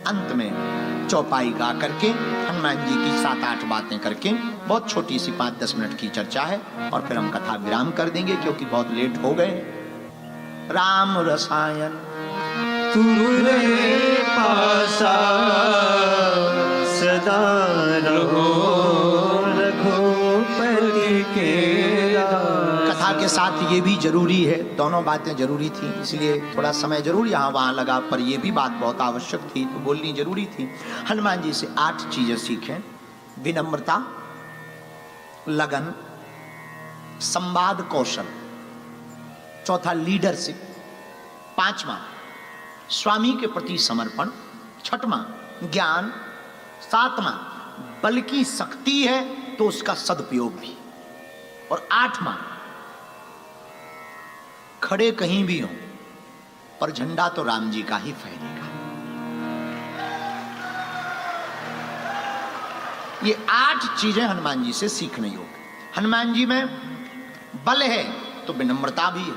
अंत में चौपाई गा करके हनुमान जी की 7-8 बातें करके, बहुत छोटी सी 5-10 मिनट की चर्चा है, और फिर हम कथा विराम कर देंगे क्योंकि बहुत लेट हो गए। राम रसायन तुम्हारे पासा सदा रहो रघुपति के। कथा के साथ ये भी जरूरी है, दोनों बातें जरूरी थी, इसलिए थोड़ा समय जरूर यहाँ वहाँ लगा, पर ये भी बात बहुत आवश्यक थी तो बोलनी जरूरी थी। हनुमान जी से 8 चीजें सीखें। विनम्रता, लगन, संवाद कौशल, चौथा लीडरशिप, 5वां स्वामी के प्रति समर्पण, 6वां ज्ञान, 7वां बल की शक्ति है तो उसका सदुपयोग भी, और 8वां खड़े कहीं भी हो पर झंडा तो राम जी का ही फहरेगा। ये 8 चीजें हनुमान जी से सीखने योग्य। हनुमान जी में बल है तो विनम्रता भी है,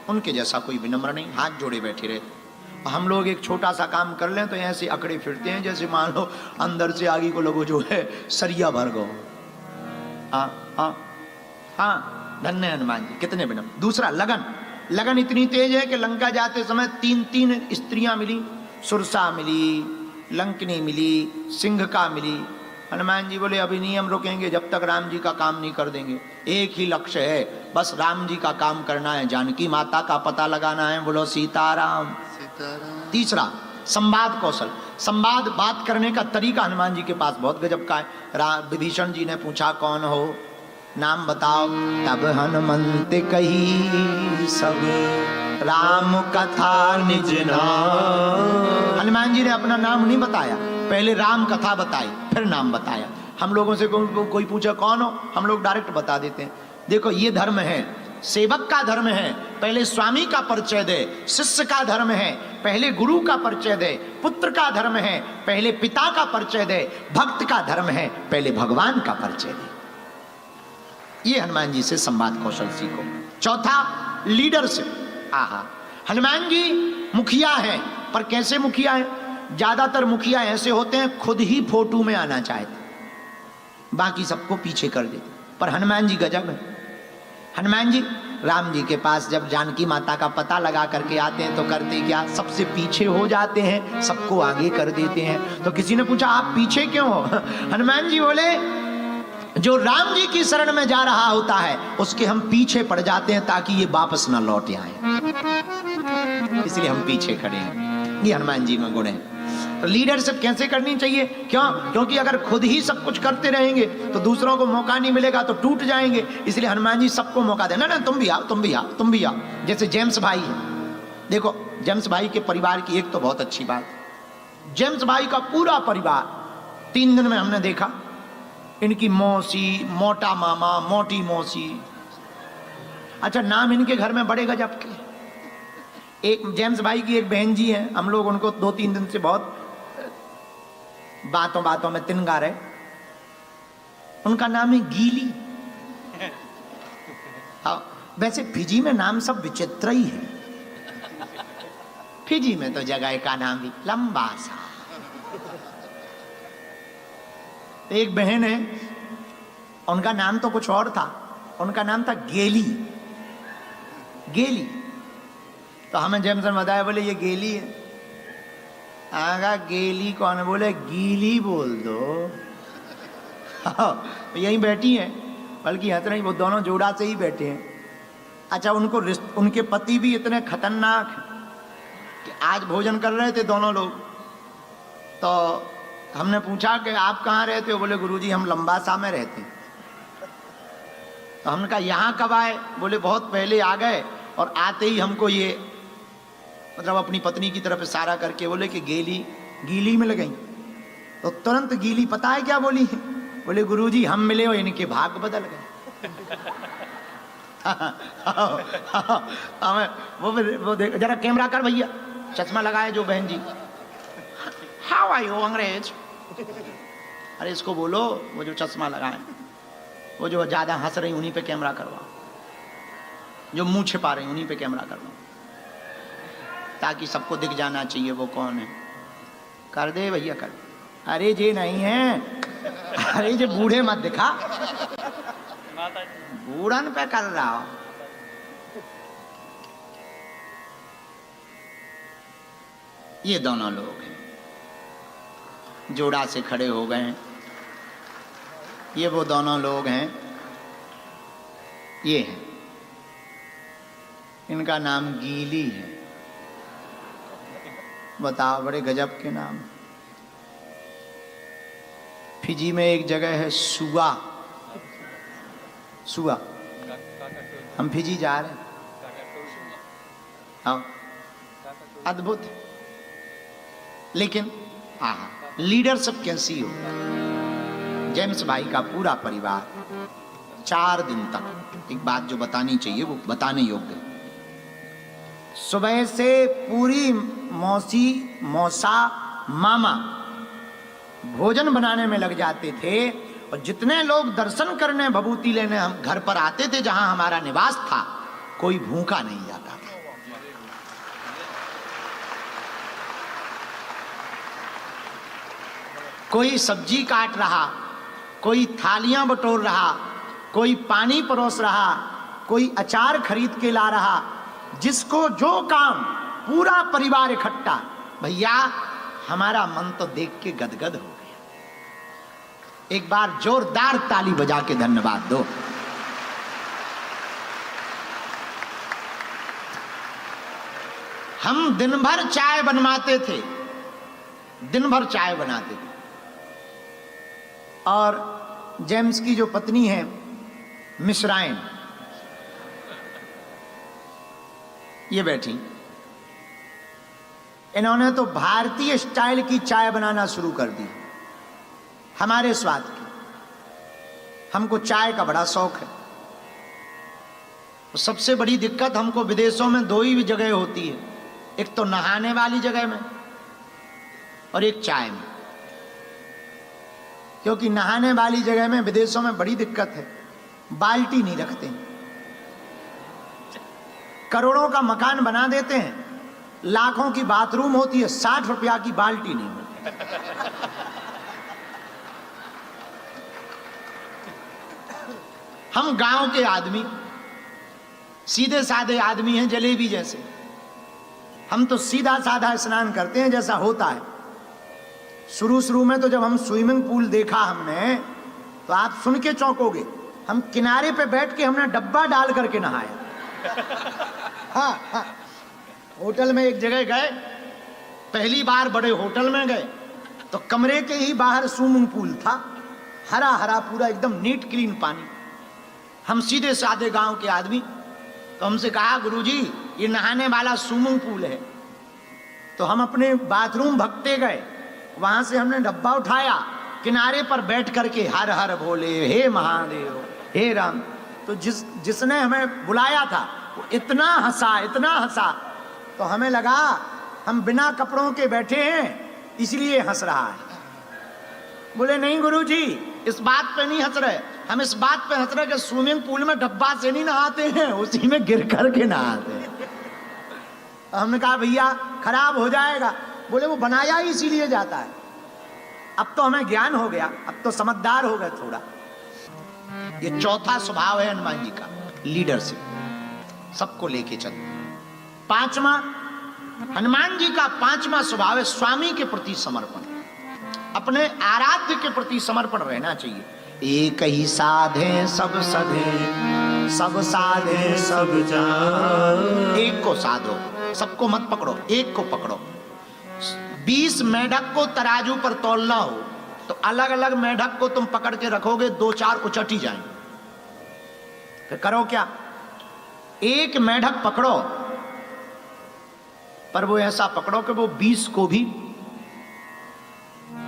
उनके जैसा कोई विनम्र नहीं, हाथ जोड़े बैठे रहते। हम लोग एक छोटा सा काम कर लें तो ऐसे अकड़े फिरते हैं जैसे मान लो अंदर से आगे को लोगों जो है सरिया भर गो। हाँ हाँ हाँ, धन्य हनुमान जी, कितने विनम्र। दूसरा लगन, लगन इतनी तेज है कि लंका जाते समय 3 स्त्रियां मिली, सुरसा मिली, लंकनी मिली, सिंघका मिली। हनुमान जी बोले अभी नहीं हम रुकेंगे जब तक राम जी का काम नहीं कर देंगे। एक ही लक्ष्य है, बस राम जी का काम करना है, जानकी माता का पता लगाना है। बोलो सीताराम। तीसरा संवाद कौशल, संवाद बात करने का तरीका हनुमान जी के पास बहुत गजब का है। विभीषण जी ने पूछा कौन हो, नाम बताओ, तब हनुमंत कही सब राम कथा निज नाम। हनुमान जी ने अपना नाम नहीं बताया, पहले राम कथा बताई फिर नाम बताया। हम लोगों से कोई पूछे कौन हो, हम लोग डायरेक्ट बता देते हैं। देखो ये धर्म है, सेवक का धर्म है पहले स्वामी का परिचय दे, शिष्य का धर्म है पहले गुरु का परिचय दे, पुत्र का धर्म है पहले पिता का परिचय दे, भक्त का धर्म है पहले भगवान का परिचय दे। ये हनुमान जी से संवाद कौशल सीखो। चौथा लीडरशिप। आहा, हनुमान जी मुखिया हैं, पर कैसे मुखिया हैं? ज्यादातर मुखिया ऐसे होते हैं खुद ही फोटो में आना चाहते, बाकी सबको पीछे कर देते, पर हनुमान जी गजब है। हनुमान जी राम जी के पास जब जानकी माता का पता लगा करके आते हैं तो करते क्या, सबसे पीछे हो जाते हैं, सबको आगे कर देते हैं। तो किसी ने पूछा आप पीछे क्यों हो? हनुमान जी बोले जो राम जी की शरण में जा रहा होता है उसके हम पीछे पड़ जाते हैं ताकि ये वापस ना लौट आए, इसलिए हम पीछे खड़े हैं। ये हनुमान जी में गुण है। तो लीडरशिप कैसे करनी चाहिए? क्यों? क्योंकि अगर खुद ही सब कुछ करते रहेंगे तो दूसरों को मौका नहीं मिलेगा तो टूट जाएंगे, इसलिए हनुमान जी सबको मौका देना ना, तुम भी आओ, तुम भी आओ, तुम भी आओ। जैसे जेम्स भाई है, देखो जेम्स भाई के परिवार की एक तो बहुत अच्छी बात, जेम्स भाई का पूरा परिवार 3 दिन में हमने देखा, इनकी मौसी, मोटा मामा, मोटी मौसी, अच्छा नाम इनके घर में बड़े गजब के। एक जेम्स भाई की एक बहन जी हैं, हम लोग उनको 2-3 दिन से बहुत बातों में तिनगा रहे, उनका नाम है गीली। वैसे फिजी में नाम सब विचित्र ही है, फिजी में तो जगह का नाम भी लंबा सा। एक बहन है, उनका नाम तो कुछ और था, उनका नाम था गेली। गेली तो हमें जेम्स ने बताया, बोले ये गेली है। आगा गेली कौन है? बोले गीली बोल दो। यहीं बैठी हैं, बल्कि हंस रही, वो दोनों जोड़ा से ही बैठे हैं। अच्छा उनको उनके पति भी इतने खतरनाक कि आज भोजन कर रहे थे दोनों लोग, तो हमने पूछा कि आप कहाँ रहते हो? बोले गुरुजी हम लंबासा में रहते हैं। तो हमने कहा यहाँ कब आए? बोले बहुत पहले आ गए, और आते ही हमको ये मतलब अपनी पत्नी की तरफ इशारा करके बोले कि गीली मिल गई। तो तुरंत गीली पता है क्या बोली? बोले गुरुजी हम मिले और इनके भाग बदल गए। वो देख जरा कैमरा कर भैया, चश्मा लगाए जो बहन जी। हाउ आर यू अंग्रेज? अरे इसको बोलो वो जो चश्मा लगाए, वो जो ज्यादा हंस रही उन्हीं पे कैमरा करवाओ, जो मुंह छिपा रही उन्हीं पे कैमरा करवाओ, ताकि सबको दिख जाना चाहिए वो कौन है। कर दे भैया कर। अरे जे नहीं है, अरे जे बूढ़े मत दिखा, बूढ़न पे कर रहा हो। ये दोनों लोग हैं, जोड़ा से खड़े हो गए हैं। ये वो दोनों लोग हैं, ये हैं, इनका नाम गीली है। बताओ, बड़े गजब के नाम। फिजी में एक जगह है सुआ, सुआ। हम फिजी जा रहे हैं, हाँ, अद्भुत। लेकिन आहा, लीडरशिप कैसी हो। जेम्स भाई का पूरा परिवार 4 दिन तक, एक बात जो बतानी चाहिए वो बताने योग्य, सुबह से पूरी मौसी, मौसा, मामा भोजन बनाने में लग जाते थे। और जितने लोग दर्शन करने, भभूति लेने हम घर पर आते थे, जहां हमारा निवास था, कोई भूखा नहीं जाता था। कोई सब्जी काट रहा, कोई थालियां बटोर रहा, कोई पानी परोस रहा, कोई अचार खरीद के ला रहा, जिसको जो काम, पूरा परिवार इकट्ठा। भैया हमारा मन तो देख के गदगद हो गया। एक बार जोरदार ताली बजा के धन्यवाद दो। हम दिन भर चाय बनवाते थे, दिन भर चाय बनाते थे। और जेम्स की जो पत्नी है मिश्राइन, ये बैठी, इन्होंने तो भारतीय स्टाइल की चाय बनाना शुरू कर दी, हमारे स्वाद की। हमको चाय का बड़ा शौक है। सबसे बड़ी दिक्कत हमको विदेशों में 2 ही जगह होती है, एक तो नहाने वाली जगह में और एक चाय में। क्योंकि नहाने वाली जगह में विदेशों में बड़ी दिक्कत है, बाल्टी नहीं रखते हैं। करोड़ों का मकान बना देते हैं, लाखों की बाथरूम होती है, 60 रुपया की बाल्टी नहीं मिलती। हम गांव के आदमी, सीधे साधे आदमी हैं, जलेबी जैसे। हम तो सीधा साधा स्नान करते हैं जैसा होता है। शुरू में तो जब हम स्विमिंग पूल देखा हमने, तो आप सुन के चौंकोगे। हम किनारे पे बैठ के हमने डब्बा डाल करके नहाया। हाँ हाँ, होटल में एक जगह गए, पहली बार बड़े होटल में गए, तो कमरे के ही बाहर स्विमिंग पूल था, हरा हरा पूरा एकदम नीट क्लीन पानी। हम सीधे साधे गांव के आदमी, तो हमसे कहा गुरुजी ये नहाने वाला स्विमिंग पूल है। तो हम अपने बाथरूम भगते गए, वहां से हमने डब्बा उठाया, किनारे पर बैठ करके हर हर भोले, हे महादेव, हे राम। तो जिसने हमें बुलाया था वो इतना हंसा, तो हमें लगा हम बिना कपड़ों के बैठे हैं इसलिए हंस रहा है। बोले नहीं गुरुजी, इस बात पे नहीं हंस रहे, हम इस बात पे हंस रहे कि स्विमिंग पूल में डब्बा से नहीं नहाते हैं, उसी में गिर करके नहाते हैं। तो हमने कहा भैया खराब हो जाएगा। बोले वो बनाया ही इसीलिए जाता है। अब तो हमें ज्ञान हो गया, अब तो समझदार हो गए थोड़ा। ये चौथा स्वभाव है हनुमान जी का, लीडरशिप, सबको लेके चलना। 5वां, हनुमान जी का 5वां स्वभाव है स्वामी के प्रति समर्पण। अपने आराध्य के प्रति समर्पण रहना चाहिए। एक ही साधे सब सधे, सब साधे सब जान। एक को साधो, सबको मत पकड़ो, एक को पकड़ो। 20 मेढक को तराजू पर तौलना हो तो अलग अलग मेढक को तुम पकड़ के रखोगे, 2-4 उचट ही जाएंगे। फिर करो क्या, एक मेढक पकड़ो, पर वो ऐसा पकड़ो कि वो 20 को भी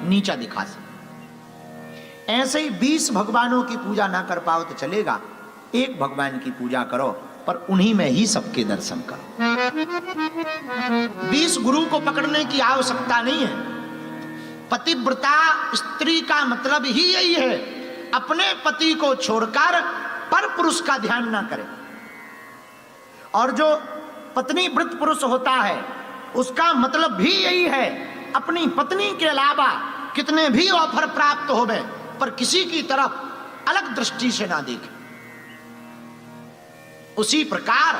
नीचा दिखा सके। ऐसे ही 20 भगवानों की पूजा ना कर पाओ तो चलेगा, एक भगवान की पूजा करो, पर उन्हीं में ही सबके दर्शन करो। 20 गुरु को पकड़ने की आवश्यकता नहीं है। पतिव्रता स्त्री का मतलब ही यही है, अपने पति को छोड़कर पर पुरुष का ध्यान ना करे। और जो पत्नी व्रत पुरुष होता है उसका मतलब भी यही है, अपनी पत्नी के अलावा कितने भी ऑफर प्राप्त होवे पर किसी की तरफ अलग दृष्टि से ना देखे। उसी प्रकार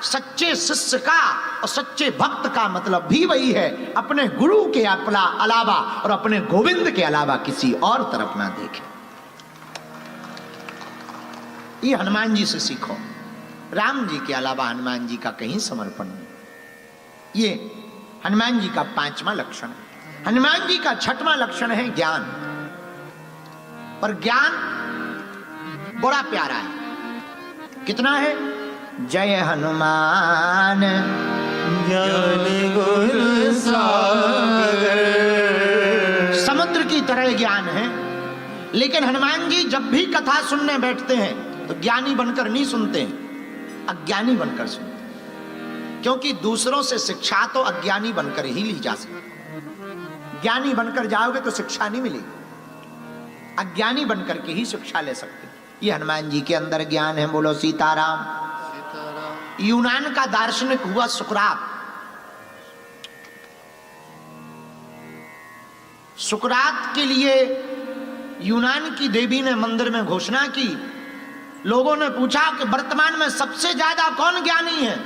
सच्चे शिष्य का और सच्चे भक्त का मतलब भी वही है, अपने गुरु के अलावा और अपने गोविंद के अलावा किसी और तरफ ना देखे। ये हनुमान जी से सीखो। राम जी के अलावा हनुमान जी का कहीं समर्पण नहीं। ये हनुमान जी का 5वां लक्षण है। हनुमान जी का 6वां लक्षण है ज्ञान। पर ज्ञान बड़ा प्यारा है। कितना है? जय हनुमान ज्ञान गुण सागर। समुद्र की तरह ज्ञान है। लेकिन हनुमान जी जब भी कथा सुनने बैठते हैं तो ज्ञानी बनकर नहीं सुनते हैं, अज्ञानी बनकर सुनते हैं। क्योंकि दूसरों से शिक्षा तो अज्ञानी बनकर ही ली जा सकती। ज्ञानी बनकर जाओगे तो शिक्षा नहीं मिलेगी, अज्ञानी बनकर के ही शिक्षा ले सकते। ये हनुमान जी के अंदर ज्ञान है। बोलो सीताराम। यूनान का दार्शनिक हुआ सुकरात। सुकरात के लिए यूनान की देवी ने मंदिर में घोषणा की। लोगों ने पूछा कि वर्तमान में सबसे ज्यादा कौन ज्ञानी है?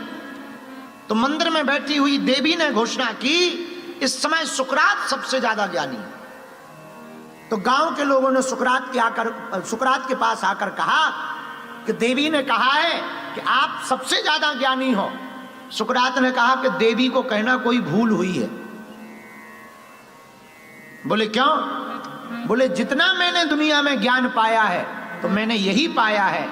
तो मंदिर में बैठी हुई देवी ने घोषणा की, इस समय सुकरात सबसे ज्यादा ज्ञानी है। तो गांव के लोगों ने सुकरात के पास आकर कहा कि देवी ने कहा है कि आप सबसे ज्यादा ज्ञानी हो। सुकरात ने कहा कि देवी को कहना कोई भूल हुई है। बोले क्यों? बोले जितना मैंने दुनिया में ज्ञान पाया है तो मैंने यही पाया है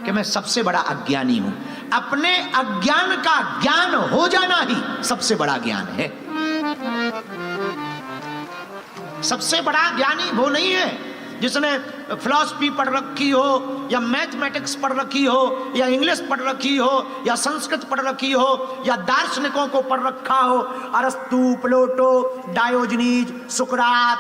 कि मैं सबसे बड़ा अज्ञानी हूं। अपने अज्ञान का ज्ञान हो जाना ही सबसे बड़ा ज्ञान है। सबसे बड़ा ज्ञानी वो नहीं है जिसने फिलॉसफी पढ़ रखी हो या मैथमेटिक्स पढ़ रखी हो या इंग्लिश पढ़ रखी हो या संस्कृत पढ़ रखी हो या दार्शनिकों को पढ़ रखा हो, अरस्तु, प्लेटो, डायोजनीज, सुकरात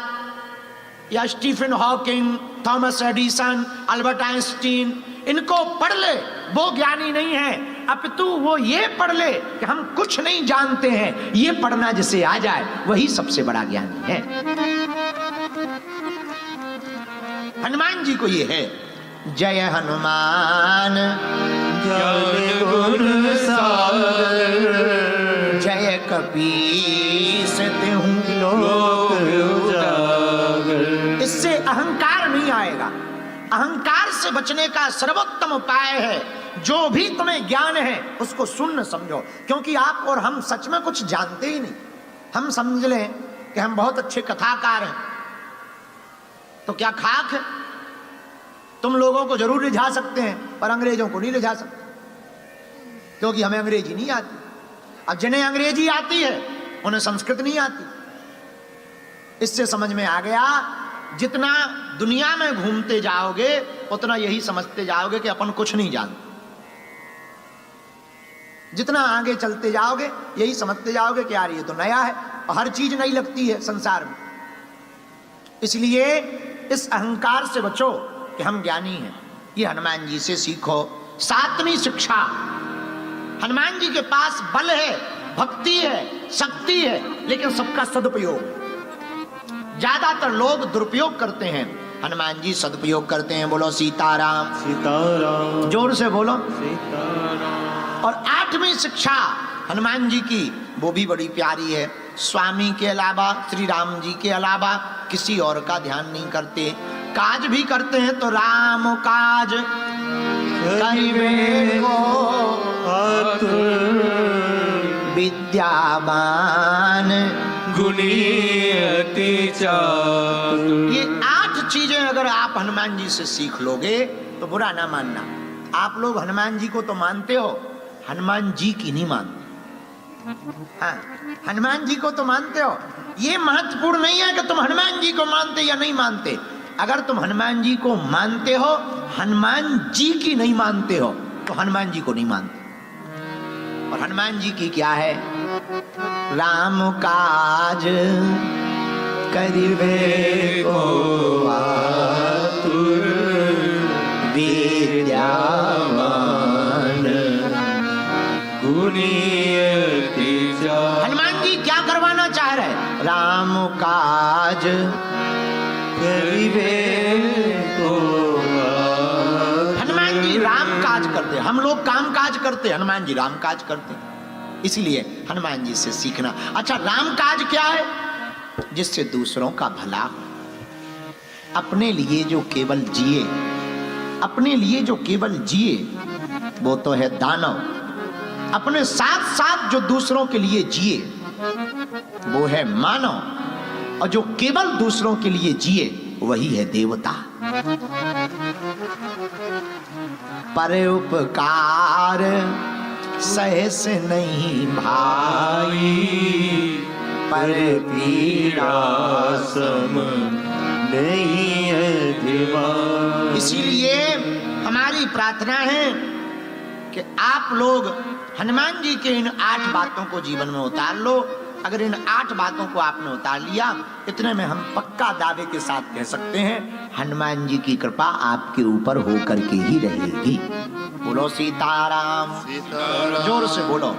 या Stephen Hawking, Thomas Edison, Albert Einstein, इनको पढ़ ले, वो ज्ञानी नहीं है। अपितु वो ये पढ़ ले कि हम कुछ नहीं जानते हैं, ये पढ़ना जिसे आ जाए वही सबसे बड़ा ज्ञानी है। हनुमान जी को ये है, जय हनुमान ज्ञान गुण सागर। जय कपीस तिहुँ लोक उजागर। इससे अहंकार नहीं आएगा। अहंकार से बचने का सर्वोत्तम उपाय है, जो भी तुम्हें ज्ञान है उसको सुन समझो। क्योंकि आप और हम सच में कुछ जानते ही नहीं। हम समझ लें कि हम बहुत अच्छे कथाकार हैं तो क्या खाक है? तुम लोगों को जरूर रिझा सकते हैं पर अंग्रेजों को नहीं रिझा सकते, क्योंकि हमें अंग्रेजी नहीं आती। अब जिन्हें अंग्रेजी आती है उन्हें संस्कृत नहीं आती। इससे समझ में आ गया, जितना दुनिया में घूमते जाओगे उतना यही समझते जाओगे कि अपन कुछ नहीं जानते। जितना आगे चलते जाओगे यही समझते जाओगे कि यार ये तो नया है, और हर चीज नई लगती है संसार में। इसलिए इस अहंकार से बचो कि हम ज्ञानी हैं। ये हनुमान जी से सीखो। 7वीं शिक्षा, हनुमान जी के पास बल है, भक्ति है, शक्ति है, लेकिन सबका सदुपयोग। ज्यादातर लोग दुरुपयोग करते हैं, हनुमान जी सदुपयोग करते हैं। बोलो सीताराम। सीताराम। जोर से बोलो सीताराम। और 8वीं शिक्षा हनुमान जी की, वो भी बड़ी प्यारी है। स्वामी के अलावा, श्री राम जी के अलावा किसी और का ध्यान नहीं करते। काज भी करते हैं तो राम काज करिबे को विद्यावान गुणी अति चातुर। ये 8 चीजें अगर आप हनुमान जी से सीख लोगे तो बुरा ना मानना। आप लोग हनुमान जी को तो मानते हो, हनुमान जी की नहीं मानते। हाँ, हनुमान जी को तो मानते हो। ये महत्वपूर्ण नहीं है कि तुम हनुमान जी को मानते या नहीं मानते। अगर तुम हनुमान जी को मानते हो, हनुमान जी की नहीं मानते हो, तो हनुमान जी को नहीं मानते। और हनुमान जी की क्या है? राम काज करिबे को आतुर विद्यावान गुणी अति चातुर। हनुमान जी क्या करवाना चाह रहे? राम काज करिबे को हनुमान जी राम काज करते, हम लोग काम काज करते, हनुमान जी राम काज करते। इसलिए हनुमान जी से सीखना। अच्छा, राम काज क्या है? जिससे दूसरों का भला हो। अपने लिए जो केवल जिए, अपने लिए जो केवल जिए वो तो है दानव। अपने साथ साथ जो दूसरों के लिए जिए वो है मानव। और जो केवल दूसरों के लिए जिए वही है देवता। परोपकार सहस नहीं भाई, पर पीड़ा सम नहीं अधिमाई। इसीलिए हमारी प्रार्थना है कि आप लोग हनुमान जी के इन 8 बातों को जीवन में उतार लो। अगर इन 8 बातों को आपने उतार लिया, इतने में हम पक्का दावे के साथ कह सकते हैं हनुमान जी की कृपा आपके ऊपर होकर के ही रहेगी। बोलो सीताराम, सीताराम। जोर से बोलो।